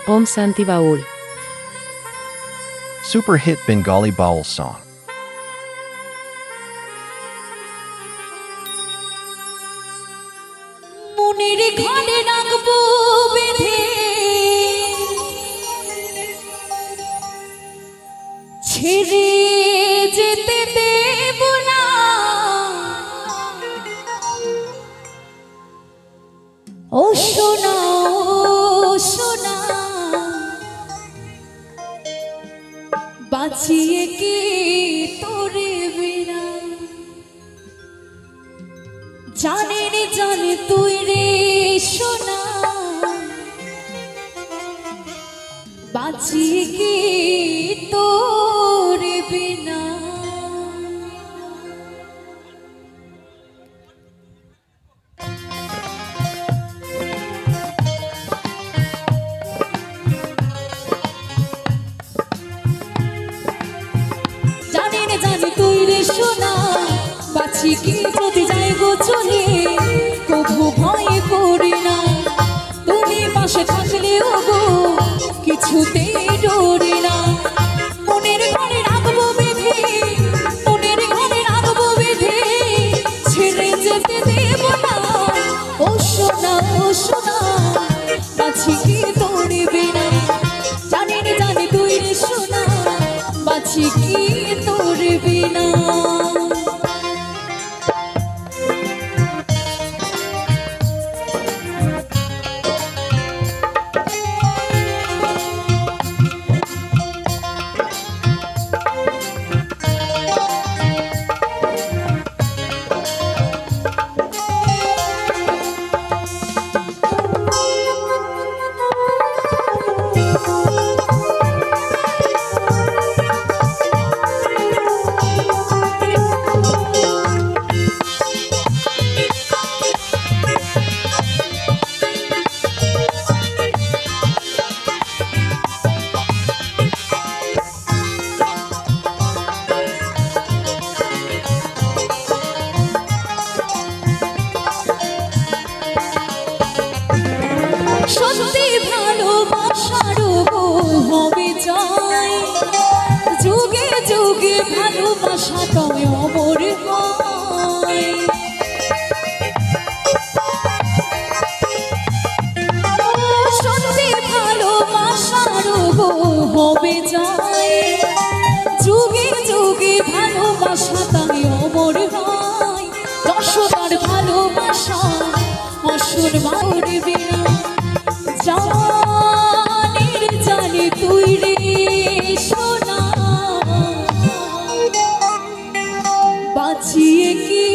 Om Santi Baul. Super hit Bengali Baul song. মনের ঘরে রাখবো বেঁধে ছেড়ে যেতে দেব না ও সোনা ও সোনা বাঁচিয়ে কি তোরে বিনা জানে রে জানে তুই রে সোনা বাঁচিয়ে কি তোরে বিনা জানে রে জানে তুই রে সোনা বাঁচি কি যদি যাই গো চলে কবু ভয় করি না তুমি পাশে থাকলেও গো কিছুতে ডরি না মনের ঘরে রাখবো বেঁধে মনের ঘরে রাখবো বেঁধে ছেড়ে যেতে দেব না ও সোনা বাঁচি কি তোরে বিনা জানি রে জানি তুই রে সোনা বাঁচি কি তোরে বিনা সত্যি ভালোবাসার হবে চাই যুগে যুগে ভালোবাসাটাই অমর হয় সত্যি ভালোবাসার হবে চাই যুগে যুগে ভালোবাসাটাই অমর হয় যশোদার ভালোবাসা অসুর মারে বিনা জানি জানি তুই রে সোনা বাঁচিয়ে কি